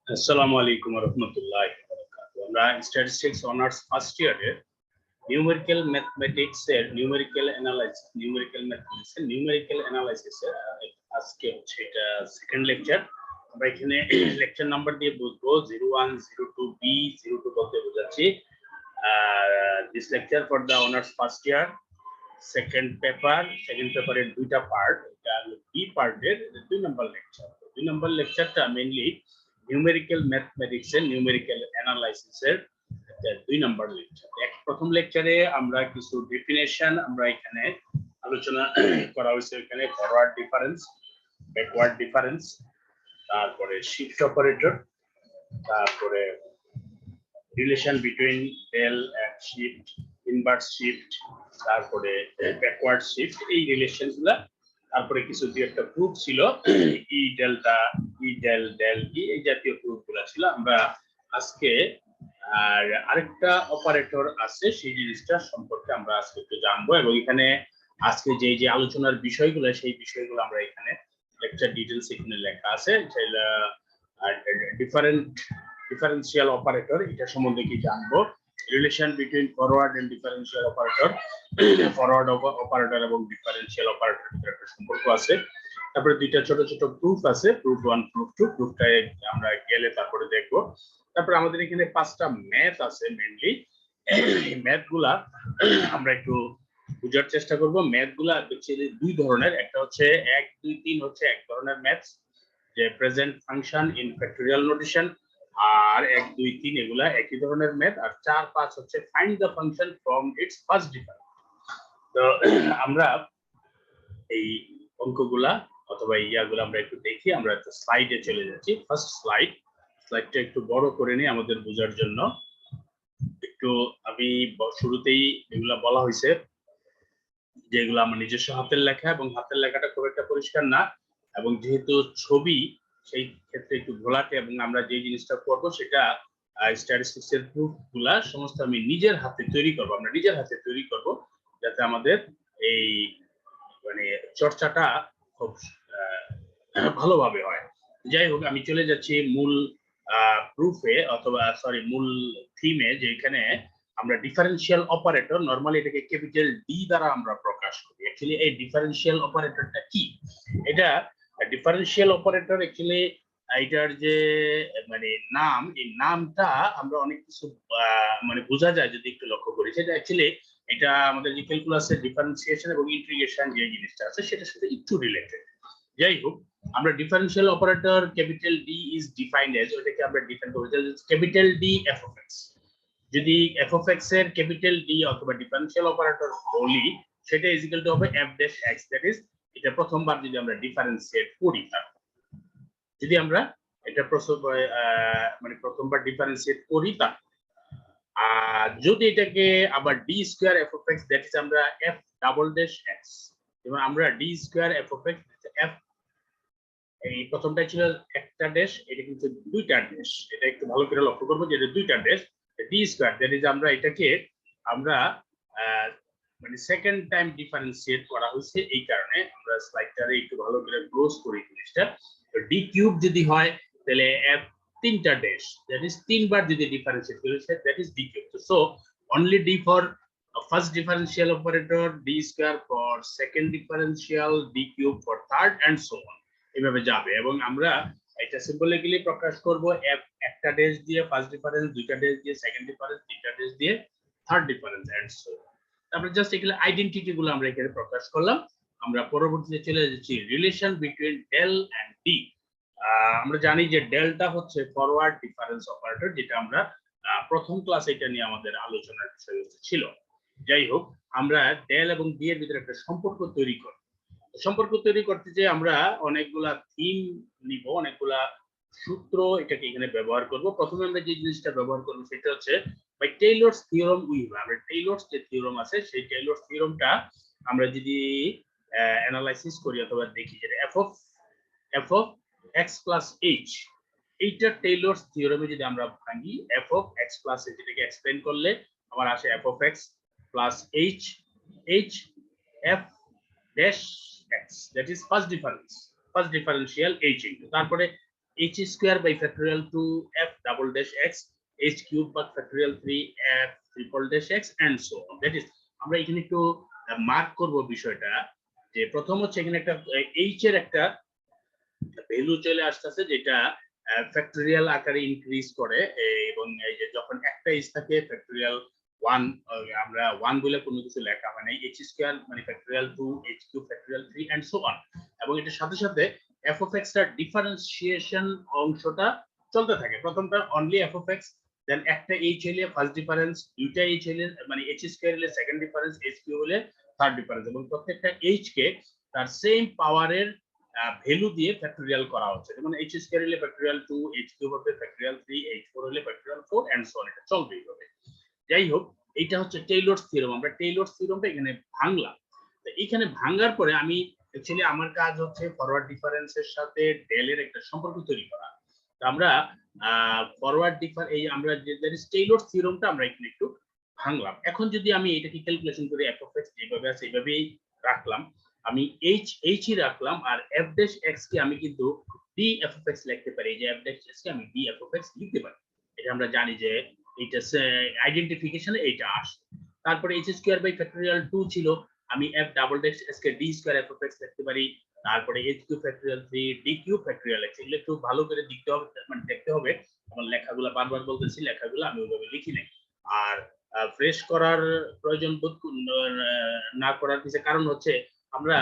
Assalamu alaikum warahmatullahi wabarakatuh. আমরা statistics honours first ইয়ারের numerical ম্যাথমেটিক্সের numerical অ্যানালাইসিসের আজকে হচ্ছে এটা সেকেন্ড লেকচার। আমরা এখানে লেকচার নাম্বার দিয়ে বুঝবো 01, 02, B02 বলতে বোঝাচ্ছি। This lecture for the honours first year second পেপারের দুইটা পার্ট, এটা বি পার্টের 2 নম্বর লেকচার। 2 নম্বর লেকচারটা মেইনলি নিউমেরিক্যাল ম্যাথমেটিক্সের নিউমেরিক্যাল অ্যানালাইসিসের 2 নম্বর লেকচার। প্রথম লেকচারে আমরা কিছু ডেফিনেশন আমরা এখানে আলোচনা করা হয়েছে। এখানে ফরওয়ার্ড ডিফারেন্স, ব্যাকওয়ার্ড ডিফারেন্স, তারপরে শিফট অপারেটর, তারপরে relation between del and shift, inverse shift, তারপরে ব্যাকওয়ার্ড শিফট, এই রিলেশনগুলা। তারপরে কিছু দুই একটা প্রুফ ছিল, E delta, E del del E, এই জাতীয় প্রুফগুলো ছিল। আমরা আজকে আর আরেকটা অপারেটর আছে, সেই জিনিসটা সম্পর্কে আমরা আজকে একটু জানবো। এবং এখানে আজকে যে আলোচনার বিষয়গুলো, সেই বিষয়গুলো আমরা এখানে লেকচার ডিটেইলস এখানে লেখা আছে। ডিফারেন্সিয়াল অপারেটর, এটা সম্বন্ধে কি জানবো, relation between forward and differential operator, forward operator এবং ডিফারেন্সিয়াল অপারেটর একটা সম্পর্ক আছে। তারপরে দুইটা ছোট ছোট প্রুফ আছে, প্রুফ 1, প্রুফ 2। প্রুফটাই আমরা গেলে তারপরে দেখবো। তারপরে আমাদের এখানে 5টা ম্যাথ আছে মেইনলি। এই ম্যাথগুলা আমরা একটু বোঝার চেষ্টা করব। ম্যাথগুলা অ্যাকচুয়ালি দুই ধরনের, একটা হচ্ছে 1, 2, 3 হচ্ছে এক ধরনের ম্যাথস, যে present function in factorial notation, আর 1, 2, 3 এগুলা একই ধরনের ম্যাথ। আর 4, 5 হচ্ছে find the function from its first difference. তো আমরা এই অঙ্কগুলা অথবা ইয়াগুলো আমরা একটু দেখি। আমরা একটা স্লাইডে চলে যাচ্ছি। ফার্স্ট স্লাইডটা একটু বড় করে নিই আমাদের বোঝার জন্য। একটু আমি শুরুতেই এগুলা বলা হয়েছে যেগুলো আমার নিজস্ব হাতের লেখা, এবং হাতের লেখাটা খুব একটা পরিষ্কার না, এবং যেহেতু ছবি সেই ক্ষেত্রে একটু ঘোলাটে, এবং আমরা যে জিনিসটা করবো সেটা স্ট্যাটিস্টিক্স এর প্রুফ গুলা সমস্ত আমি নিজের হাতে তৈরি করবো, আমরা নিজের হাতে তৈরি করব, যাতে আমাদের এই মানে চর্চাটা খুব ভালোভাবে হয়। যাই হোক, আমি চলে যাচ্ছি মূল প্রুফে, অথবা মূল থিমে, যে এখানে আমরা ডিফারেন্সিয়াল অপারেটর, নরমালি এটাকে ক্যাপিটাল ডি দ্বারা আমরা প্রকাশ করি। অ্যাকচুয়ালি এই ডিফারেন্সিয়াল অপারেটরটা কি? এটা ডিফারেন্সিয়াল অপারেটর অ্যাকচুয়ালি এটার যে মানে নাম, এই নামটা আমরা অনেক কিছু মানে বোঝা যায় যদি একটু লক্ষ্য করি। সেটা অ্যাকচুয়ালি এটা আমাদের যে ক্যালকুলাসের ডিফারেন্সিয়েশন এবং ইন্টিগ্রেশন যে জিনিসটা আছে সেটার সাথে একটু রিলেটেড। যাই হোক, আমরা differential operator capital D is defined as, ওটাকে আমরা ডিফাইন করব capital D F of X. যদি এফ অফ এক্স এর ক্যাপিটাল ডি অথবা ডিফারেন্সিয়াল অপারেটর বলি, সেটা ইজ ইকুয়াল টু হবে F dash X. That is, এটা প্রথমবার যদি আমরা ডিফারেন্সিয়েট করি, যদি আমরা এটা মানে প্রথমবার ডিফারেন্সিয়েট করি, তা যদি এটাকে আবার D square F of x, that is আমরা এফ ডাবল ড্যাশ এক্স, এবং আমরা D square F of x, F এই প্রথমটা ছিল একটা ড্যাশ, এটা কিন্তু দুইটা ড্যাশ। এটা একটু ভালো করে লক্ষ্য করবো যে এটা দুইটা dash, D square, that is আমরা এটাকে আমরা মানে সেকেন্ড টাইম ডিফারেন্সিয়েট করা হয়েছে। এই কারণে আমরা স্লাইডটারে একটু ভালো করে ক্লোজ করি জিনিসটা। তো ডি কিউব যদি হয় তাহলে এফ তিনটা ড্যাশ, দ্যাট ইজ তিনবার যদি ডিফারেন্সিয়েট করেছে, that is D cube. So only D for first differential operator, D square for second differential, D cube for third, and so on, এভাবে যাবে। এবং আমরা এটা সিম্বলিক্যালি প্রকাশ করব এফ একটা ড্যাশ দিয়ে ফার্স্ট ডিফারেন্স, দুইটা ড্যাশ দিয়ে সেকেন্ড ডিফারেন্স, তিনটা ড্যাশ দিয়ে third difference, and so on. তারপরে জাস্ট এগুলো আইডেন্টিটি গুলো আমরা এখানে প্রকাশ করলাম। আমরা পরবর্তীতে চলে যাচ্ছি relation between del and D. আমরা জানি যে ডেলটা হচ্ছে ফরওয়ার্ড ডিফারেন্স অপারেটর, যেটা আমরা প্রথম ক্লাসে এটা নিয়ে আমাদের আলোচনার বিষয় ছিল। যাই হোক, আমরা ডেল এবং ডি এর ভিতরে একটা সম্পর্ক তৈরি করি। সম্পর্ক তৈরি করতে যে আমরা অনেকগুলা থিম নিব, অনেকগুলা সূত্র এটাকে এখানে ব্যবহার করব। প্রথমে আমরা যে জিনিসটা ব্যবহার করব সেটা হচ্ছে বাই টেইলরস থিওরাম উইভ। আমরা টেইলরস যে থিওরাম আছে, সেই টেইলরস থিওরামটা আমরা যদি অ্যানালাইসিস করি অথবা দেখি, যেটা F of x plus H, এইটা টেইলরস থিওরামে যদি আমরা ভাঙি, F of x plus H, এটাকে এক্সপ্লেইন করলে আমার আসে F of x plus H, H F dash x, that is first differential h into, তারপরে h square by factorial 2 f double dash x h cube by factorial 3 f triple dash x and so on. That is, আমরা এখানে একটু mark করব বিষয়টা, যে প্রথম হচ্ছে এখানে একটা h এর একটা ভ্যালু চলে আসতেছে যেটা ফ্যাক্টরিয়াল আকারে ইনক্রিজ করে, এবং এই যে যখন একটা h থাকে ফ্যাক্টরিয়াল 1, আমরা 1 বলে কোনো কিছু লেখা হয় নাই, h স্কয়ার মানে factorial 2 h cube factorial 3 and so on, এবং এটার সাথে সাথে f of x এর ডিফারেন্সিয়েশন অংশটা চলতে থাকে। প্রথমটা only f of x, then একটা h হলে ফার্স্ট ডিফারেন্স, দুইটা h হলে মানে h স্কয়ার হলে সেকেন্ড ডিফারেন্স, h কিউব হলে থার্ড ডিফারেন্স, এবং প্রত্যেকটা h কে তার সেম পাওয়ারের ভ্যালু দিয়ে ফ্যাক্টরিয়াল করা হচ্ছে। যেমন h স্কয়ার হলে ফ্যাক্টরিয়াল 2, h কিউব হবে ফ্যাক্টরিয়াল 3, h4 হলে ফ্যাক্টরিয়াল 4 এন্ড সো অন, এটা চলবেই হবে। যাই হোক, এটা হচ্ছে টেইলরস থিওরেম। আমরা টেইলরস থিওরেমটা এখানে ভাঙলাম। তো এখানে ভাঙার পরে আমি অ্যাকচুয়ালি আমার কাজ হচ্ছে ফরওয়ার্ড ডিফারেন্সের সাথে ডেল এর একটা সম্পর্ক তৈরি করা। তো আমরা ফরওয়ার্ড ডিফার এই আমরা যে টেইলরস থিওরেমটা আমরা এখানে একটু ভাঙলাম। এখন যদি আমি এটাকে ক্যালকুলেশন করি, f of x যেভাবে আছে এইভাবেই রাখলাম, আমি h ই রাখলাম, আর f dash x কে আমি কিন্তু d f of x লিখতে পারি। এই যে f dash x কে আমি d f of x লিখতে পারি। এটা আমরা জানি যে এটা আইডেন্টিফিকেশনে এটা আসে। তারপরে h স্কয়ার বাই ফ্যাক্টরিয়াল 2 ছিল, আমি f double dash s K d square f of x লিখতে পারি। তারপরে h cube factorial 3 d cube factorial x, এগুলো একটু ভালো করে দেখতে হবে, মানে দেখতে হবে। আমার লেখাগুলো বারবার বলতেছি, লেখাগুলো আমি ওইভাবে লিখি নাই। আর ফ্রেশ করার প্রয়োজন বোধ না করার কিছু কারণ হচ্ছে, আমরা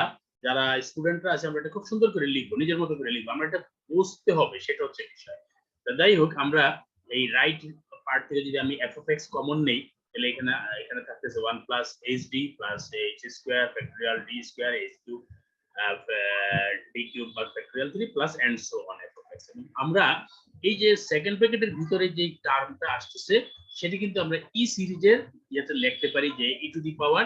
যারা স্টুডেন্টরা আছে আমরা এটা খুব সুন্দর করে লিখবো, নিজের মতো করে লিখবো, আমরা এটা বুঝতে হবে, সেটা হচ্ছে বিষয়। তো যাই হোক, আমরা এই রাইট পার্ট থেকে যদি আমি f of x কমন নেই, তাহলে এখানে এখানে থাকতেছে 1 plus hd plus h square factorial d square h cube d cube বা factorial 3 plus and so on f of x। আমরা এই যে সেকেন্ড ব্র্যাকেটের ভিতরে যে টার্মটা আসছে সেটা কিন্তু আমরা ই সিরিজের ইয়েতে লিখতে পারি যে e two the power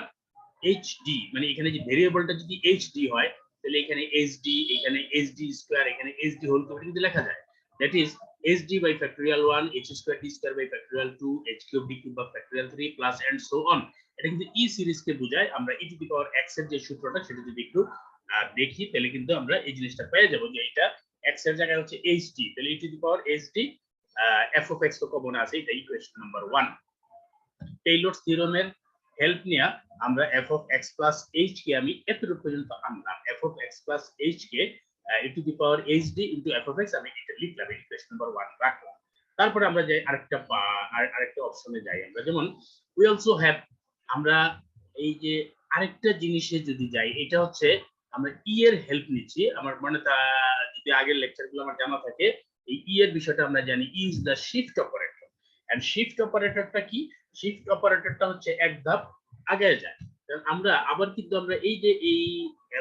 hd, মানে এখানে যে ভেরিয়েবলটা যদি hd হয় তাহলে এখানে hd, এখানে hd স্কয়ার, এখানে hd হোল কিউব কিন্তু লেখা যায়। That is hd by factorial 1 h square d square by factorial 2 h cube d cube by factorial 3 plus and so on। এটা কিন্তু ই সিরিজ কে বোঝায়। আমরা e two the power x এর যে সূত্রটা সেটা যদি একটু দেখি তাহলে কিন্তু আমরা এই জিনিসটা পেয়ে যাব যে এটা x এর জায়গায় হচ্ছে hd, তাহলে e two the power hd f of x তো কমন আছে, এটা ইকুয়েশন নাম্বার 1। টেইলরস থিওরেমের হেল্প নিয়ে আমরা f of x plus h কে আমি এতটুকু পর্যন্ত আনলাম। f of x plus h K e to the power hd into f of x আমি এটা লিখলাম, ইকুয়েশন নাম্বার 1 রাখলাম। তারপরে আমরা যে আরেকটা অপশনে যাই, আমরা যেমন we also have, আমরা এই যে আরেকটা জিনিসে যদি যাই, এটা হচ্ছে আমরা ই এর হেল্প নিচ্ছি। আমার মনে যদি আগের লেকচারগুলো আমার জানা থাকে, এই ই এর বিষয়টা আমরা জানি, E is the shift operator. And shift অপারেটরটা কি? শিফট অপারেটরটা হচ্ছে এক ধাপ আগে যায়। আমরা আবার কিন্তু আমরা এই যে এই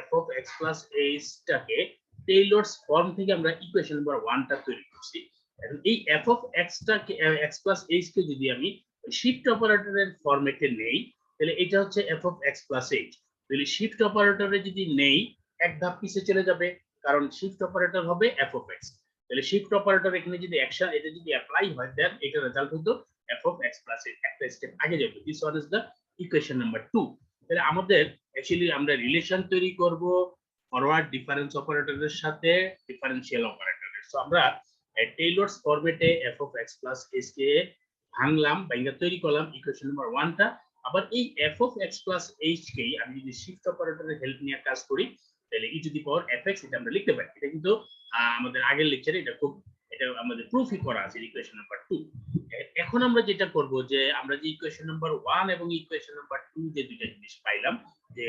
f of x plus h টাকে টেইলরস ফর্ম থেকে আমরা ইকুয়েশন নাম্বার 1 টা তৈরি করছি। এখন এই f of x টাকে x plus h কে যদি আমি শিফট অপারেটরের ফরম্যাটে নেই, তাহলে এটা হচ্ছে f of x plus h। তাহলে শিফট অপারেটরে যদি নেই এক ধাপ পিছিয়ে চলে যাবে, কারণ শিফট অপারেটর হবে f of x। তাহলে শিফট অপারেটর এখানে যদি অ্যাকশন এটা যদি অ্যাপ্লাই হয়, দেন এটা রেজাল্ট হতো f of x plus h, একটা স্টেপ আগে যাবে। This one is the equation number 2। তাহলে আমাদের অ্যাকচুয়ালি আমরা রিলেশন তৈরি করব ফরওয়ার্ড ডিফারেন্স অপারেটরের সাথে ডিফারেনশিয়াল অপারেটরের। সো আমরা টেইলরস ফরম্যাটে f of x plus h কে ভাঙলাম, ভাঙা তৈরি করলাম ইকুয়েশন নাম্বার 1 টা। আবার এই f of x plus h কে আমি যদি শিফট অপারেটরের হেল্প নিয়ে কাজ করি, তাহলে e two the power fx এটা আমরা লিখতে পারি। এটা কিন্তু আমাদের আগের লেকচারে এটা আমাদের প্রুফই করা আছে ইকুয়েশন নাম্বার 2। এখন আমরা যেটা করব যে আমরা যে ইকুয়েশন নাম্বার 1 এবং ইকুয়েশন নাম্বার 2 যে দুইটা জিনিস পাইলাম, যে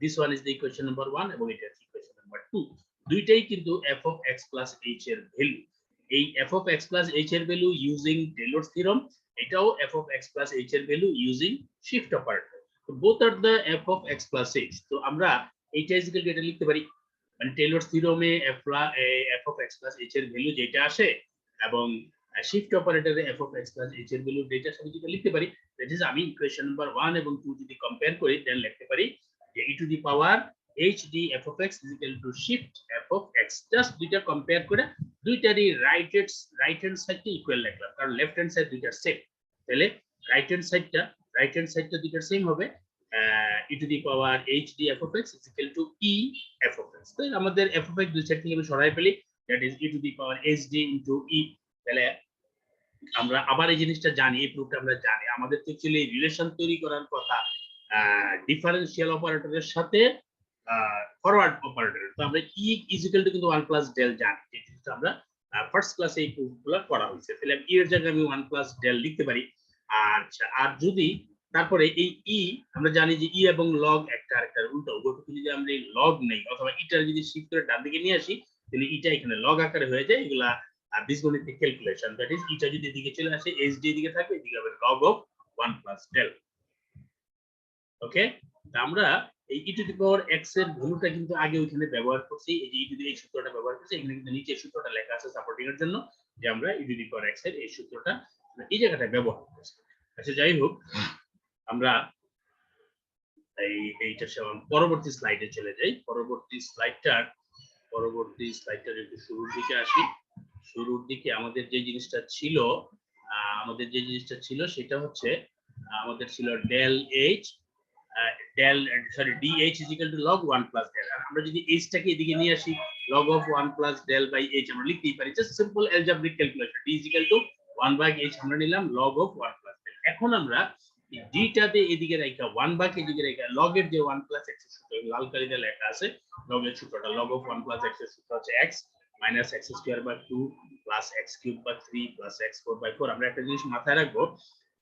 this one is the equation number 1 এবং এটা হচ্ছে ইকুয়েশন নাম্বার 2, দুইটাই কিন্তু f of x plus h এর ভ্যালু। এই f of x plus h এর ভ্যালু ইউজিং টেইলরস থিওরেম, এটাও f of x plus h এর ভ্যালু ইউজিং শিফট অপারেটর। তো both are the f of x plus h। তো আমরা এইটা equal to এটা লিখতে পারি, মানে টেইলরস থিওরেমে f of x plus h এর ভ্যালু যেটা আসে এবং শিফট অপারেটরে f of x plus h এর ভ্যালু যেটা আসে যেটা লিখতে পারি, দ্যাট ইজ আমি ইকুয়েশন নাম্বার 1 এবং 2 যদি কম্পেয়ার করি দেন লিখতে পারি যে e two the power hd f of x is equal to shift f of x। Just দুইটা কম্পেয়ার করে দুইটারই রাইট হ্যান্ড সাইডটা ইকুয়াল লিখলাম, কারণ লেফট হ্যান্ড সাইড দুইটা সেম। তাহলে রাইট হ্যান্ড সাইডটা দুইটা সেম হবে, e to the power hd f of x is equal to e f of x। তাই আমাদের f of x দুই সাইড থেকে আমি সরাই ফেলি, that is e two the power hd into e। তাহলে আমরা আবার এই জিনিসটা জানি, এই প্রুফটা আমরা জানি, আমাদের তো অ্যাকচুয়ালি রিলেশন তৈরি করার কথা ডিফারেন্সিয়াল অপারেটরের সাথে ফরওয়ার্ড অপারেটরের। তো আমরা e ইজ ইকুয়াল টু কিন্তু 1 প্লাস ডেল জানি, এই জিনিসটা আমরা ফার্স্ট ক্লাসে এই প্রুফগুলো করা হয়েছে। তাহলে e এর জায়গায় আমি 1 প্লাস ডেল লিখতে পারি। আচ্ছা, আর যদি তারপরে এই e আমরা জানি যে e এবং লগ একটা আরেকটার উল্টো, উভয়পক্ষে যদি আমরা এই লগ নেই অথবা ইটার যদি শিফট করে ডান দিকে নিয়ে আসি, তাহলে ইটা এখানে লগ আকারে হয়ে যায়। এগুলা বীজগণিতিক ক্যালকুলেশন, দ্যাট ইজ ইটা যদি এদিকে চলে আসে hd এদিকে থাকবে, এদিকে হবে log of 1 প্লাস ডেল। ওকে, আমরা এই e two the power x এর ভ্যালুটা কিন্তু আগে ওইখানে ব্যবহার করছি, এই যে e টু দি এই সূত্রটা ব্যবহার করছি, এখানে কিন্তু নিচে সূত্রটা লেখা আছে সাপোর্টিং এর জন্য, যে আমরা e two the power x এর এই সূত্রটা এই জায়গাটা ব্যবহার করছি। আচ্ছা, যাই হোক, আমরা এইটা পরবর্তী স্লাইডে চলে যাই। পরবর্তী স্লাইডটার একটু শুরুর দিকে আসি। শুরুর দিকে আমাদের যে জিনিসটা ছিল সেটা হচ্ছে আমাদের ছিল del dh is equal to log 1 plus del। আর আমরা যদি h টাকে এদিকে নিয়ে আসি, log of 1 plus del by h আমরা লিখতেই পারি, just simple algebraic calculation. d is equal to 1 by h আমরা নিলাম log of 1 plus del। এখন আমরা d টাতে এদিকে রাখা 1 ভাগ এদিকে রাখা log এর যে 1 plus x এর সূত্র লাল কালিতে লেখা আছে, log এর সূত্রটা log of 1 plus x এর সূত্র হচ্ছে x minus x square by 2 plus x cube by 3 plus x4 by 4। আমরা একটা জিনিস মাথায় রাখবো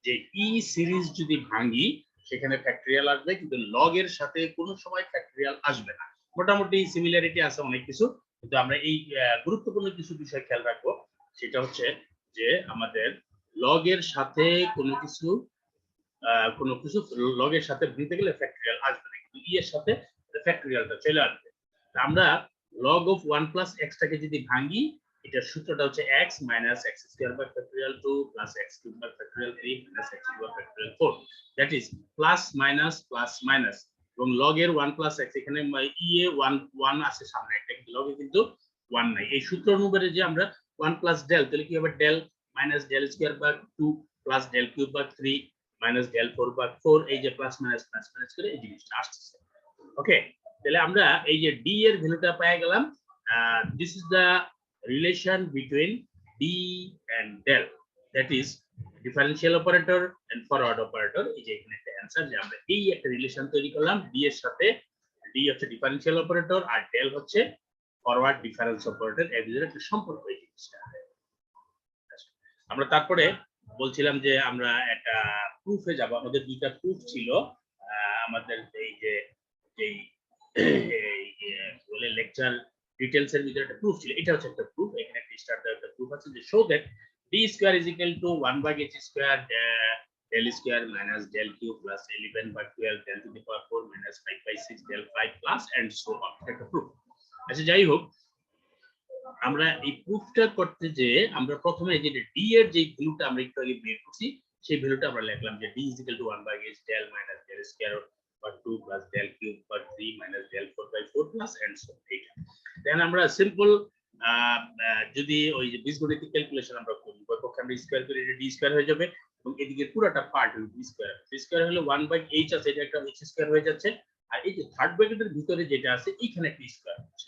যে e সিরিজ যদি ভাঙি সেখানে ফ্যাক্টরিয়াল আসবে, কিন্তু লগ এর সাথে কোনো সময় ফ্যাক্টরিয়াল আসবে না। মোটামুটি সিমিলারিটি আছে অনেক কিছু, কিন্তু আমরা এই গুরুত্বপূর্ণ কিছু বিষয় খেয়াল রাখবো। সেটা হচ্ছে যে আমাদের লগ এর সাথে কোনো কিছু লগ এর সাথে ভাঙতে গেলে ফ্যাক্টরিয়াল আসবে না, কিন্তু ই এর সাথে ফ্যাক্টরিয়ালটা চলে আসবে। আমরা log of 1 plus x টাকে যদি ভাঙি, এটার সূত্রটা হচ্ছে x minus x square by factorial 2 plus x cube by factorial 3 minus x cube by factorial 4, that is plus minus plus minus। এবং log এর 1 plus x এখানে e এ 1 আছে সামনে একটা, কিন্তু log এ কিন্তু 1 নাই। এই সূত্র অনুসারে যে আমরা 1 plus del, তাহলে কি হবে del minus del square by 2 plus del cube by 3 minus del 4 by 4, এই যে plus minus plus minus করে এই জিনিসটা আসছে। ওকে, তাহলে আমরা এই যে d এর ভ্যালুটা পেয়ে গেলাম। This is the relation between d and del, that is differential operator and forward operator. এই যে এখানে একটা অ্যানসার, যে আমরা এই একটা রিলেশন তৈরি করলাম, d এর সাথে, d হচ্ছে ডিফারেনশিয়াল অপারেটর আর del হচ্ছে ফরওয়ার্ড ডিফারেন্স অপারেটর, এর ভিতরে একটা সম্পর্ক এই জিনিসটা। আমরা তারপরে বলছিলাম যে আমরা একটা প্রুফে যাব। আমাদের দুইটা প্রুফ ছিল, আমাদের এই যে বলে লেকচার ডিটেইলস এর ভিতরে একটা প্রুফ ছিল, এটা হচ্ছে একটা প্রুফ। এখানে একটা স্টার্টার একটা প্রুফ আছে যে show that d square is equal to 1 by h square del square minus del cube plus 11 by 12 del to the power 4 minus 5 by 6 del 5 plus and so on, একটা proof. আচ্ছা, যাই হোক, আমরা এই প্রুফটা করতে যে আমরা প্রথমে যে d এর যে ভ্যালুটা আমরা একটু আগে বের করছি, সেই ভ্যালুটা আমরা লিখলাম যে d is equal to 1 by h del minus del square by 2 plus del cube by 3 minus del 4 by 4 plus and so on। দেন আমরা সিম্পল যদি ওই যে বীজগণিতিক ক্যালকুলেশন আমরা করি, পক্ষে আমরা স্কয়ার করে এটা d স্কয়ার হয়ে যাবে, এবং এদিকে পুরোটা পার্ট হলো d স্কয়ার। d স্কয়ার হলো 1 by h আছে, এটা একটা h স্কয়ার হয়ে যাচ্ছে, আর এই যে থার্ড ব্র্যাকেটের ভিতরে যেটা আছে এখানে একটা স্কয়ার হচ্ছে।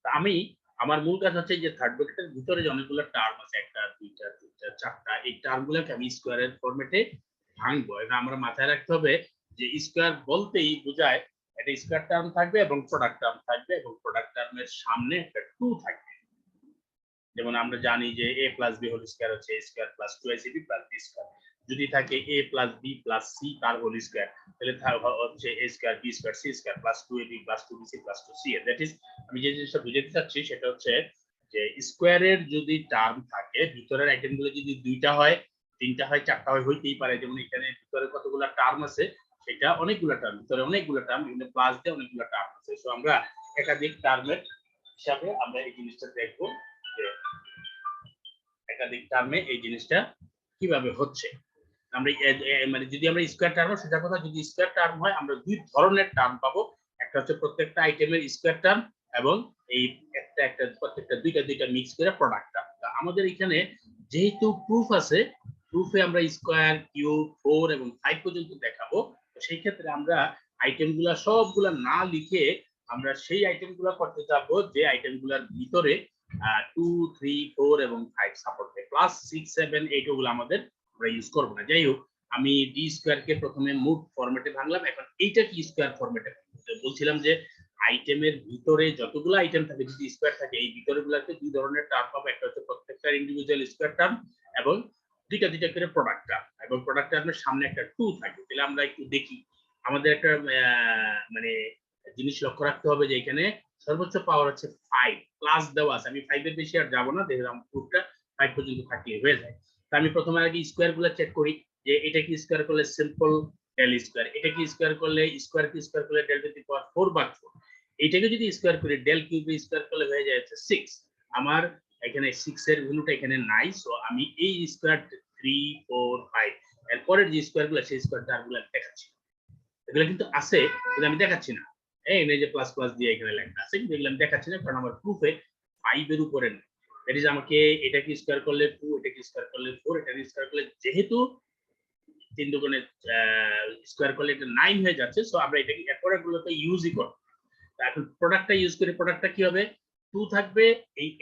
তা আমি আমার মূল কাজ হচ্ছে যে থার্ড ব্র্যাকেটের ভিতরে যে অনেকগুলো টার্ম আছে, একটা দুইটা তিনটা চারটা, এই টার্মগুলোকে আমি স্কয়ারের ফরম্যাটে ভাঙবো। এটা আমরা মাথায় রাখতে হবে যে স্কয়ার বলতেই বোঝায় একটা স্কয়ার টার্ম থাকবে এবং প্রোডাক্ট টার্ম থাকবে, এবং প্রোডাক্ট টার্মের সামনে একটা 2 থাকবে। যেমন আমরা জানি যে a plus b whole square হচ্ছে a square plus 2ac plus b square. যদি থাকে a plus b plus c তার হোল স্কয়ার, তাহলে হচ্ছে a square b square c square plus 2ab plus 2bc plus 2ca। That is আমি যে জিনিসটা বুঝাতে চাচ্ছি সেটা হচ্ছে যে স্কয়ারের যদি টার্ম থাকে, ভিতরের আইটেমগুলো যদি দুইটা হয়, তিনটা হয়, চারটা হয়, হইতেই পারে। যেমন এখানে ভিতরে কতগুলো টার্ম আছে, সেটা অনেকগুলো টার্ম, ভিতরে অনেকগুলো টার্ম, এখানে প্লাস দিয়ে অনেকগুলো টার্ম আছে। সো আমরা একাধিক টার্মের হিসাবে আমরা এই জিনিসটা দেখব যে একাধিক টার্মে এই জিনিসটা কিভাবে হচ্ছে। আমরা মানে যদি আমরা স্কয়ার টার্ম সেটা কথা, যদি স্কয়ার টার্ম হয় আমরা দুই ধরনের টার্ম পাবো, একটা হচ্ছে প্রত্যেকটা আইটেমের স্কয়ার টার্ম, এবং এই একটা প্রত্যেকটা দুইটা মিক্স করে প্রোডাক্ট টার্ম। আমাদের এখানে যেহেতু প্রুফ আছে, প্রুফে আমরা স্কয়ার, কিউব, 4 এবং 5 পর্যন্ত দেখাবো। তো সেই ক্ষেত্রে আমরা আইটেমগুলো সবগুলা না লিখে আমরা সেই আইটেমগুলো করতে চাবো যে আইটেমগুলোর ভিতরে 2 3 4 এবং 5 সাপোর্ট করে প্লাস 6 7 8 ওগুলো আমাদের আমরা ইউজ করব না। যাই হোক আমি ডি স্কয়ার কে প্রথমে মুভ ফরম্যাটে ভাঙলাম, এখন এইটা কি স্কয়ার ফরম্যাটে বলছিলাম যে আইটেমের ভিতরে যতগুলো আইটেম থাকে যদি স্কয়ার থাকে এই ভিতরেগুলোতে দুই ধরনের টার্ম পাবো, একটা হচ্ছে প্রত্যেকটা ইন্ডিভিজুয়াল স্কয়ার টার্ম এবং দুইটা দুইটা করে প্রোডাক্ট টার্ম, এবং প্রোডাক্ট টার্মের সামনে একটা 2 থাকে। তাহলে আমরা একটু দেখি আমাদের একটা মানে জিনিস লক্ষ্য রাখতে হবে যে এখানে সর্বোচ্চ পাওয়ার হচ্ছে 5 প্লাস দেওয়া আছে, আমি 5 এর বেশি আর যাব না, দেখলাম প্রুফটা 5 পর্যন্ত থাকলে হয়ে যায়। তো আমি প্রথমে আগে স্কয়ার গুলো চেক করি যে এটা কি স্কয়ার করলে সিম্পল ডেল স্কয়ার, এটা কি স্কয়ার করলে স্কয়ার কি স্কয়ার করলে ডেল টু দি পাওয়ার 4/4, এইটাকে যদি স্কয়ার করি ডেল কিউব স্কয়ার করলে হয়ে যায় 6। আমার এখানে 6 এর ভ্যালুটা এখানে নাই, সো আমি এই স্কয়ার 3 4 5 এর পরের যে স্কয়ার গুলো সেই স্কয়ার টার্মগুলো দেখাচ্ছি, এগুলো কিন্তু আছে কিন্তু আমি দেখাচ্ছি না। এই যে প্লাস প্লাস দিয়ে এখানে লেখা আছে কিন্তু এগুলো আমি দেখাচ্ছি না কারণ আমার প্রুফে 5 এর উপরে নেই। দ্যাট ইজ আমাকে এটাকে স্কয়ার করলে 2, এটাকে স্কয়ার করলে 4, এটাকে স্কয়ার করলে যেহেতু 3 দুগুণে স্কয়ার করলে এটা 9 হয়ে যাচ্ছে, সো আমরা এটাকে এরপরে গুলোতে ইউজই করব। এখন প্রোডাক্টটা ইউজ করে প্রোডাক্টটা কি হবে, 2 থাকবে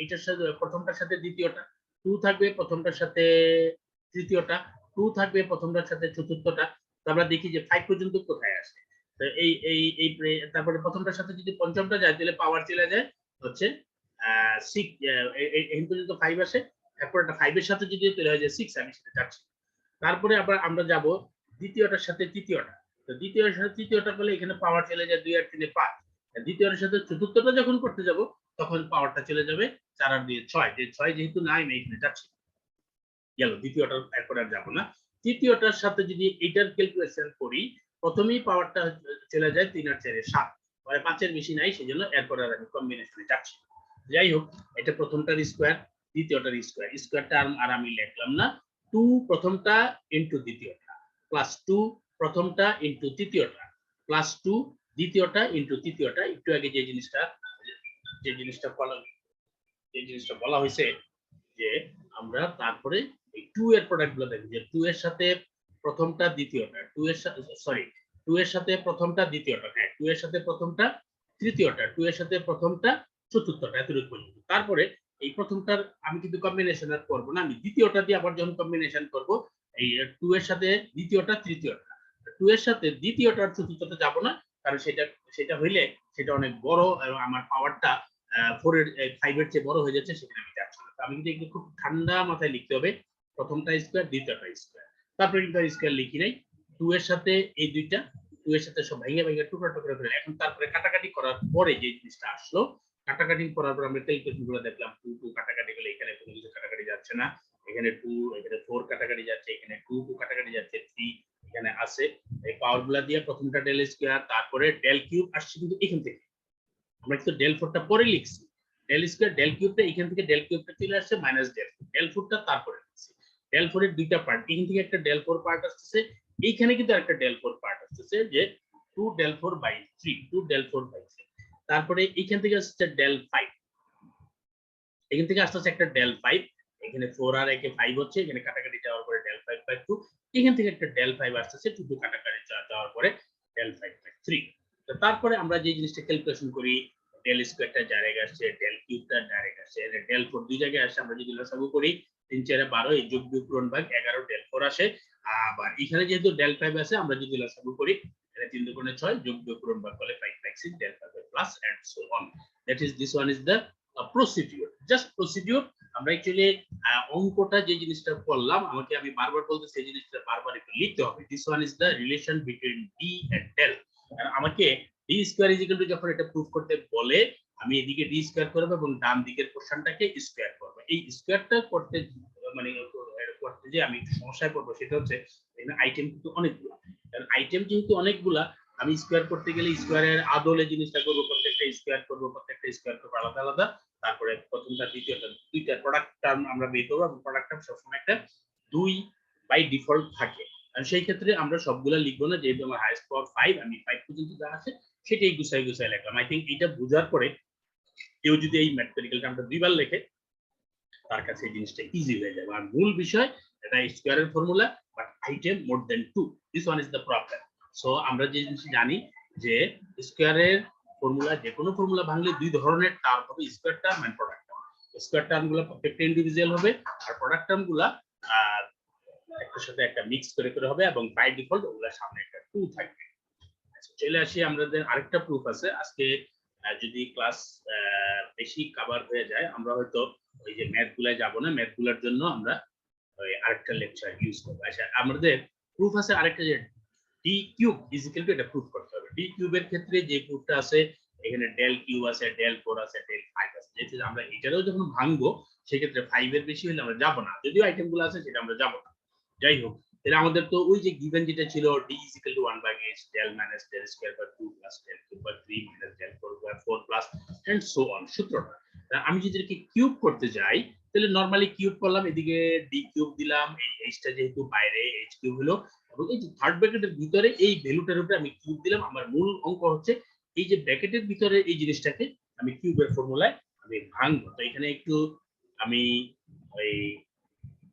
এইটার সাথে প্রথমটার সাথে দ্বিতীয়টা, 2 থাকবে প্রথমটার সাথে তৃতীয়টা, 2 থাকবে প্রথমটার সাথে চতুর্থটা। তো আমরা দেখি যে 5 পর্যন্ত কোথায় আসে। তো এই তারপরে প্রথমটার সাথে যদি পঞ্চমটা যায় তাহলে পাওয়ার চলে যায় হচ্ছে 6, এই পর্যন্ত 5 আসে, এরপর এটা 5 এর সাথে যদি তাহলে হয়ে যায় 6, আমি সেটা যাচ্ছি। তারপরে আবার আমরা যাব দ্বিতীয়টার সাথে তৃতীয়টা, তো দ্বিতীয়টার সাথে তৃতীয়টা করলে এখানে পাওয়ার চলে যায় 2 আর 3 5, দ্বিতীয়টার সাথে চতুর্থটা যখন করতে যাব তখন পাওয়ারটা চলে যাবে 4 আর 2 6, যে 6 যেহেতু নাই আমি এখানে যাচ্ছি গেল দ্বিতীয়টার, এরপর আর যাব না। তৃতীয়টার সাথে যদি এটার ক্যালকুলেশন করি প্রথমেই পাওয়ারটা চলে যায় 3 আর 4 7, মানে 5 এর বেশি নাই, সেজন্য এরপর আর আমি কম্বিনেশনে যাচ্ছি। যাই হোক এটা প্রথমটার স্কয়ার দ্বিতীয়টার স্কয়ার, স্কয়ার টার্ম আর আমি লিখলাম না, 2 প্রথমটা ইনটু দ্বিতীয়টা প্লাস 2 প্রথমটা ইনটু তৃতীয়টা প্লাস 2 দ্বিতীয়টা ইনটু তৃতীয়টা। একটু আগে যে জিনিসটা বলা হয়েছে যে আমরা তারপরে এই 2 এর প্রোডাক্ট গুলো দেখি যে 2 এর সাথে প্রথমটা দ্বিতীয়টা, 2 এর সরি 2 এর সাথে প্রথমটা দ্বিতীয়টা, হ্যাঁ 2 এর সাথে প্রথমটা তৃতীয়টা, 2 এর সাথে প্রথমটা চতুর্থটা, এতটুকু পর্যন্ত। তারপরে এই প্রথমটার আমি কিন্তু কম্বিনেশন আর করব না, আমি দ্বিতীয়টা দিয়ে আবার যখন কম্বিনেশন করব এই 2 এর সাথে দ্বিতীয়টা তৃতীয়টা, 2 এর সাথে দ্বিতীয়টার চতুর্থটা যাব না কারণ সেটা হইলে সেটা অনেক বড় এবং আমার পাওয়ারটা 4 এর 5 এর চেয়ে বড় হয়ে যাচ্ছে, সেখানে আমি যাচ্ছি না। আমি কিন্তু একটু খুব ঠান্ডা মাথায় লিখতে হবে প্রথমটা স্কয়ার দ্বিতীয়টা স্কয়ার, তারপরে কিন্তু স্কয়ার লিখি নাই, 2 এর সাথে এই দুইটা 2 এর সাথে সব ভেঙে ভেঙে টুকরা টুকরা করে এখন তারপরে কাটাকাটি করার পরে যে জিনিসটা আসলো, কাটাকাটি করার পর আমরা ক্যালকুলেশন গুলো দেখলাম 2 2 কাটাকাটি গেলে এখানে কোনো কিছু কাটাকাটি যাচ্ছে না, এখানে 2 এখানে 4 কাটাকাটি যাচ্ছে, এখানে 2 2 কাটাকাটি যাচ্ছে, 3 এখানে আছে, এই পাওয়ার গুলা দিয়ে প্রথমটা ডেল স্কয়ার তারপরে ডেল কিউব আসছে কিন্তু এখান থেকে, আমরা কিন্তু ডেল 4টা পরে লিখছি, ডেল স্কয়ার ডেল কিউবটা এখান থেকে ডেল কিউবটা চলে আসছে মাইনাস ডেল 4টা তারপরে লিখছি। ডেল 4 এর দুইটা পার্ট, এখান থেকে একটা ডেল 4 পার্ট আসছে, এইখানে কিন্তু একটা ডেল 4 পার্ট আসছে যে 2 ডেল 4 বাই 3, 2 ডেল 4 বাই 3, তারপরে এইখান থেকে আসছে ডেল 5, এখান থেকে আসছে একটা ডেল 5, এখানে 4 আর একে 5 হচ্ছে, এখানে কাটাকাটি যাওয়ার পরে ডেল 5 বাই 2, এখান থেকে একটা ডেল 5 আসছে, শুধু কাটাকাটি যাওয়ার পরে ডেল 5 বাই 3। তো তারপরে আমরা যে জিনিসটা ক্যালকুলেশন করি ডেল স্কয়ারটা ডাইরেক্ট আসছে, ডেল কিউবটা ডাইরেক্ট আসছে, ডেল 4 দুই জায়গায় আসছে, আমরা যদি লসাগু করি 3 4 12 এই যোগ বিয়োগ পূরণ ভাগ 11 ডেল 4 আসে, আবার এখানে যেহেতু ডেল 5 আছে আমরা যদি লসাগু করি এটা 3 দুগুণে 6 যোগ বিয়োগ পূরণ ভাগ করলে 5 by 6 del 5 plus and so on. That is this one is the procedure, just procedure. আমরা অ্যাকচুয়ালি অঙ্কটা যে জিনিসটা করলাম আমি বারবার বলতে সেই জিনিসটা বারবার একটু লিখতে হবে। This one is the relation between D and del. আমাকে D square is equal to যখন এটা প্রুফ করতে বলে আমি এদিকে ডি স্কয়ার করব এবং ডান দিকের পোরশনটাকে স্কয়ার করব। এই স্কয়ারটা করতে মানে করতে যে আমি সমস্যায় পড়বো সেটা হচ্ছে এখানে আইটেম কিন্তু অনেকগুলা, কারণ আইটেম যেহেতু অনেকগুলা আমি স্কয়ার করতে গেলে স্কয়ারের আদলে জিনিসটা করব, প্রত্যেকটা স্কয়ার করব আলাদা আলাদা, তারপরে প্রথমটা দ্বিতীয়টা দুইটা প্রোডাক্ট টার্ম আমরা বের করব এবং প্রোডাক্ট টার্ম সবসময় একটা 2 বাই ডিফল্ট থাকে, আর সেই ক্ষেত্রে আমরা সবগুলা লিখবো না, যেহেতু আমার হাইয়েস্ট পাওয়ার 5 আমি 5 পর্যন্ত যা আছে সেটাই গুছাই লিখলাম। আই থিংক এটা বোঝার পরে কেউ যদি এই ম্যাথমেটিক্যাল টার্মটা দুইবার লেখে তার কাছে এই জিনিসটা ইজি হয়ে যাবে। আর মূল বিষয় এটা স্কয়ারের formula but item more than 2, this one is the problem. So আমরা যে জিনিস জানি যে স্কয়ারের ফর্মুলা যে কোনো ফর্মুলা ভাঙলে দুই ধরনের টার্ম হবে, square term and product term. স্কয়ার টার্মগুলো প্রত্যেকটা ইন্ডিভিজুয়াল হবে, আর প্রোডাক্ট টার্মগুলো একটার সাথে একটা মিক্স করে করে হবে, এবং বাই ডিফল্ট ওগুলোর সামনে একটা 2 থাকবে। আচ্ছা, চলে আসি আমাদের আরেকটা প্রুফ আছে আজকে। যদি ক্লাস বেশি কভার হয়ে যায় আমরা হয়তো ওই যে ম্যাথ গুলায় যাব না, ম্যাথ গুলার জন্য আমরা ওই আরেকটা লেকচার ইউজ করব। আচ্ছা, আমাদের প্রুফ আছে আরেকটা, যে D cube is equal two, এটা প্রুফ করতে হবে। ডি কিউবের ক্ষেত্রে যে প্রুফটা আছে এখানে ডেল কিউব আছে, ডেল 4 আছে, ডেল 5 আছে, যেটা আমরা এটারও যখন ভাঙবো সেক্ষেত্রে 5 এর বেশি হলে আমরা যাব না, যদিও আইটেমগুলো আছে সেটা আমরা যাব না। যাই হোক, তাহলে আমাদের তো ওই যে গিভেন যেটা ছিল d is equal to 1/h del minus del square by 2 plus del cube by 3 minus del 4 by 4 plus and so on সূত্রটা। আমি যদি এটাকে কিউব করতে যাই তাহলে নরমালি কিউব করলাম, এদিকে ডি কিউব দিলাম, এই এইচটা যেহেতু বাইরে এইচ কিউব হলো, এবং এই যে থার্ড ব্র্যাকেটের ভিতরে এই ভ্যালুটার উপরে আমি কিউব দিলাম। আমার মূল অঙ্ক হচ্ছে এই যে ব্র্যাকেটের ভিতরে এই জিনিসটাকে আমি কিউবের ফর্মুলায় আমি ভাঙবো। তো এখানে একটু আমি ওই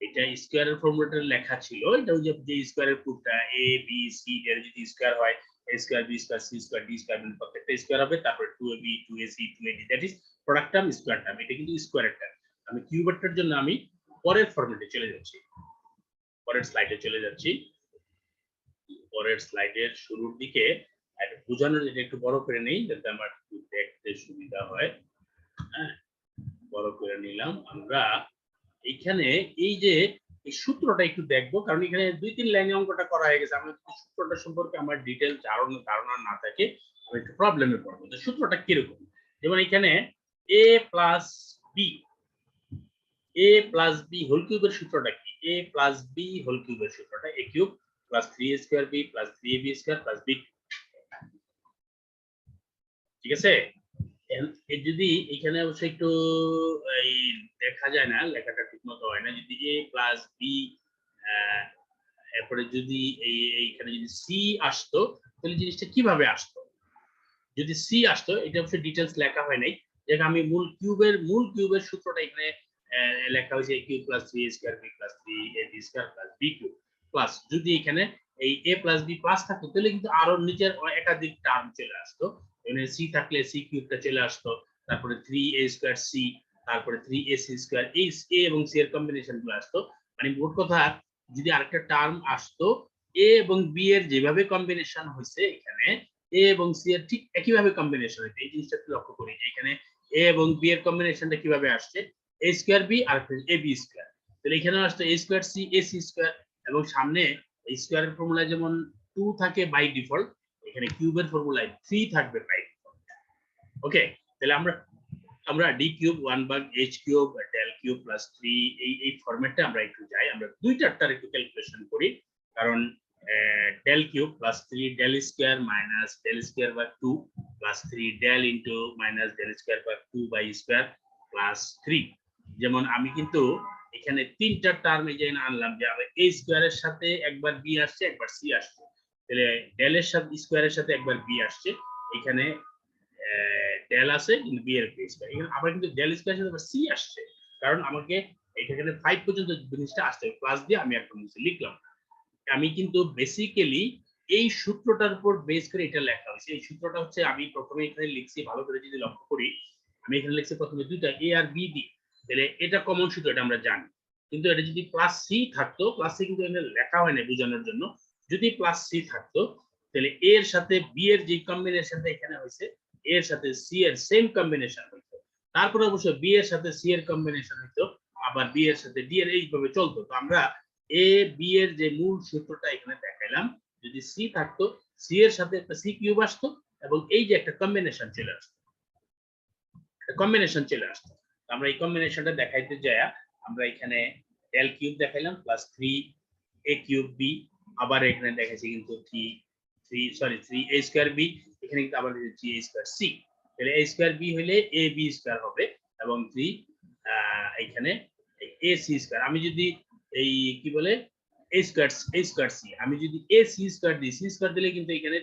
এটা স্কয়ারের ফর্মুলাটা লেখা ছিল, এটা ওই যে স্কয়ারের প্রুফটা a b c এর যদি স্কয়ার হয় a square b square c square d square, মানে প্রত্যেকটা স্কয়ার হবে, তারপর 2ab 2ac 2ad, that is product term square term. এটা কিন্তু স্কয়ারের টার্ম। আমি কিউবেরটার জন্য আমি পরের ফরম্যাটে চলে যাচ্ছি, পরের স্লাইডে চলে যাচ্ছি। পরের স্লাইডের শুরুর দিকে একটা বোঝানোর, এটা একটু বড় করে নেই যাতে আমার একটু দেখতে সুবিধা হয়। হ্যাঁ, বড় করে নিলাম। আমরা এইখানে এই যে এই সূত্রটা একটু দেখবো, কারণ এখানে 2-3 লাইনে অঙ্কটা করা হয়ে গেছে। আমরা যদি সূত্রটা সম্পর্কে আমার ডিটেইল ধারণা না থাকে আমি একটু প্রবলেমে পড়বো। তো সূত্রটা কিরকম, যেমন এখানে a plus b, a plus b whole কিউবের সূত্রটা কি? a প্লাস বি হোল কিউবের সূত্রটা a cube plus 3a square b plus 3ab square plus b, ঠিক আছে? যদি এখানে অবশ্যই একটু এই দেখা যায় না, লেখাটা ঠিক মতো হয় না। যদি a প্লাস বি এরপরে যদি এইখানে যদি সি আসতো তাহলে জিনিসটা কিভাবে আসতো? যদি সি আসতো, এটা অবশ্যই ডিটেইলস লেখা হয় নাই, যেটা আমি মূল কিউবের সূত্রটা এখানে লেখা হয়েছে a cube plus 3a square b plus 3ab square plus b cube plus, যদি এখানে এই a প্লাস b প্লাস থাকতো তাহলে কিন্তু আরো নিচের একাধিক টার্ম চলে আসতো। এখানে সি থাকলে সি কিউবটা চলে আসতো, তারপরে 3a স্কয়ার c, তারপরে 3ac স্কয়ার, এই a এবং c এর কম্বিনেশন গুলো আসতো। মানে মোট কথা, যদি আরেকটা টার্ম আসতো a এবং b এর যেভাবে কম্বিনেশন হয়েছে এখানে a এবং c এর ঠিক একইভাবে কম্বিনেশন হয়েছে। এই জিনিসটা একটু লক্ষ্য করি যে এখানে a এবং b এর কম্বিনেশনটা কিভাবে আসছে, a স্কয়ার b আর ab স্কয়ার, তাহলে এখানে আসছে a square c ac square, এবং সামনে স্কয়ারের ফর্মুলা যেমন 2 থাকে বাই ডিফল্ট, এখানে কিউবের ফর্মুলায় 3 থাকবে বাই ডিফল্ট। ওকে, তাহলে আমরা d cube 1/h cube del cube plus 3 এই ফরম্যাটে আমরা একটু যাই। আমরা দুইটার একটু ক্যালকুলেশন করি, কারণ del cube plus 3 del square minus del square by 2 plus 3 del into minus del square by 2 by square plus 3। যেমন আমি কিন্তু এখানে তিনটা টার্ম এই যে আনলাম, যে আমরা a স্কয়ারের সাথে একবার b আসছে একবার c আসছে, তাহলে ডেল এর সাথে স্কয়ারের সাথে একবার b আসছে, এখানে ডেল আছে কিন্তু বি এর প্লেস করে, এখানে আবার কিন্তু ডেল স্কয়ার সাথে আবার সি আসছে, কারণ আমাকে এখানে 5 পর্যন্ত জিনিসটা আসছে প্লাস দিয়ে আমি একটা নিচে লিখলাম। আমি কিন্তু বেসিক্যালি এই সূত্রটার উপর বেস করে এটা লেখা হয়েছে। এই সূত্রটা হচ্ছে আমি প্রথমে এখানে লিখছি, ভালো করে যদি লক্ষ্য করি আমি এখানে লিখছি প্রথমে দুইটা a আর b দি, তাহলে এটা কমন সূত্র, এটা আমরা জানি। কিন্তু এটা যদি প্লাস সি থাকতো, প্লাস সি কিন্তু এখানে লেখা হয় না বোঝানোর জন্য, যদি প্লাস সি থাকতো তাহলে a এর সাথে b এর যে কম্বিনেশনটা এখানে হয়েছে এর সাথে সি এর সেম কম্বিনেশন হইতো, তারপরে অবশ্য বি এর সাথে সি এর কম্বিনেশন হইতো, আবার বি এর সাথে ডি এর, এইভাবে চলতো। তো আমরা এ বি এর যে মূল সূত্রটা এখানে দেখাইলাম, যদি সি থাকতো সি এর সাথে একটা সি কিউব আসতো, এবং এই যে একটা কম্বিনেশন চলে আসতো, আমরা এই কম্বিনেশনটা দেখাইতে যায় আমরা এখানে ডেল কিউব দেখাইলাম প্লাস 3 a কিউব b, আবার এখানে দেখাইছি কিন্তু 3a স্কয়ার b, এখানে কিন্তু আবার 3a স্কয়ার c, তাহলে a স্কয়ার b হলে a b স্কয়ার হবে, এবং 3 এখানে a c স্কয়ার, আমি যদি এই কি বলে a স্কয়ার c, আমি যদি a c স্কয়ার দিই, c স্কয়ার দিলে কিন্তু এখানে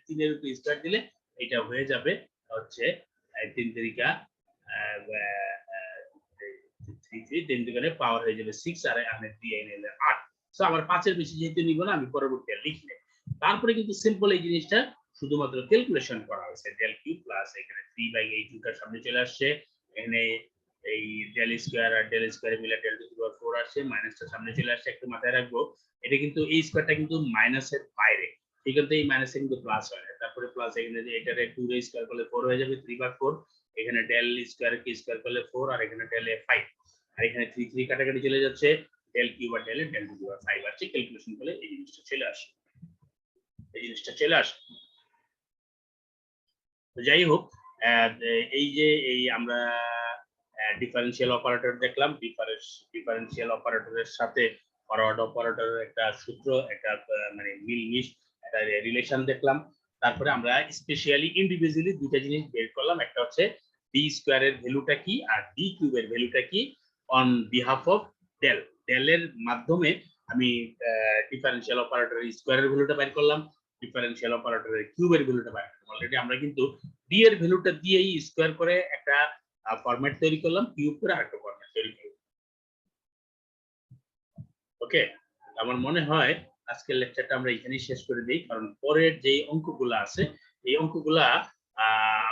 3 এর উপর স্কয়ার দিলে এটা হয়ে যাবে হচ্ছে 3 3 পাওয়ার হয়ে যাবে 6, আর আমি 3 এনে 8। সো আমার 5 এর বেশি যেহেতু নিব না, আমি পরবর্তী লিখলে তারপরে কিন্তু সিম্পল এই জিনিসটা শুধুমাত্র ক্যালকুলেশন করা হয়েছে। ডেল কিউব প্লাস এখানে 3/8 টার সামনে চলে আসছে, এখানে এই ডেল স্কয়ার আর ডেল স্কয়ার মিলে ডেল টু দি পাওয়ার 4 আসছে, মাইনাসটা সামনে চলে আসছে, একটু মাথায় রাখবো এটা কিন্তু এই স্কয়ারটা কিন্তু মাইনাসের বাইরে, ঠিক আছে, এই মাইনাসে কিন্তু প্লাস হয়, তারপরে প্লাস এখানে যে এটারে 2 রে স্কয়ার করলে 4 হয়ে যাবে 3/4, এখানে ডেল স্কয়ার কি স্কয়ার করলে 4 আর এখানে ডেল এ 5, আর এখানে 3 3 কাটাকাটি চলে যাচ্ছে, ডেল কিউব আর ডেল টু দি পাওয়ার 5 আসছে, ক্যালকুলেশন করলে এই জিনিসটা চলে আসে, এই জিনিসটা চলে আসে। তো যাই হোক, এই যে এই আমরা ডিফারেনশিয়াল অপারেটর দেখলাম, ডিফারেনশিয়াল অপারেটরের সাথে ফরওয়ার্ড অপারেটরের একটা সূত্র, একটা মানে মিলমিশ একটা রিলেশন দেখলাম। তারপরে আমরা স্পেশালি ইন্ডিভিজুয়ালি দুইটা জিনিস বের করলাম, একটা হচ্ছে ডি স্কয়ারের ভ্যালুটা কি আর ডি কিউবের ভ্যালুটা কি অন বিহাফ অফ ডেল। ডেলের মাধ্যমে আমি ডিফারেনশিয়াল অপারেটরের স্কয়ারের ভ্যালুটা বের করলাম, ডিফারেনশিয়াল অপারেটরের কিউবের ভ্যালুটা বের করলাম। অলরেডি আমরা কিন্তু ডি এর ভ্যালুটা দিয়েই স্কয়ার করে একটা ফরম্যাট তৈরি করলাম, কিউব করে আরেকটা ফরম্যাট তৈরি করলাম। ওকে, আমার মনে হয় আজকের লেকচারটা আমরা এখানেই শেষ করে দিই, কারণ পরের যে অঙ্কগুলো আছে এই অঙ্কগুলা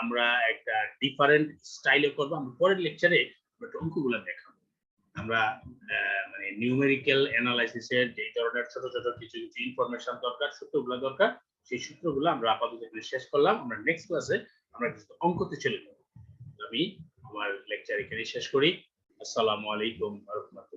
আমরা একটা ডিফারেন্ট স্টাইলে করব। আমরা পরের লেকচারে অঙ্কগুলো দেখাবো, আমরা মানে নিউমেরিক্যাল অ্যানালাইসিসের যে ধরনের ছোট ছোট কিছু কিছু ইনফরমেশন দরকার, সূত্রগুলো দরকার, সেই সূত্রগুলো আমরা আপাতত এখানে শেষ করলাম। আমরা নেক্সট ক্লাসে আমরা কিছু অঙ্কতে চলে যাব। আমি আমার লেকচার এখানে শেষ করি। আসসালামু আলাইকুম ওয়া রাহমাতুল্লাহ।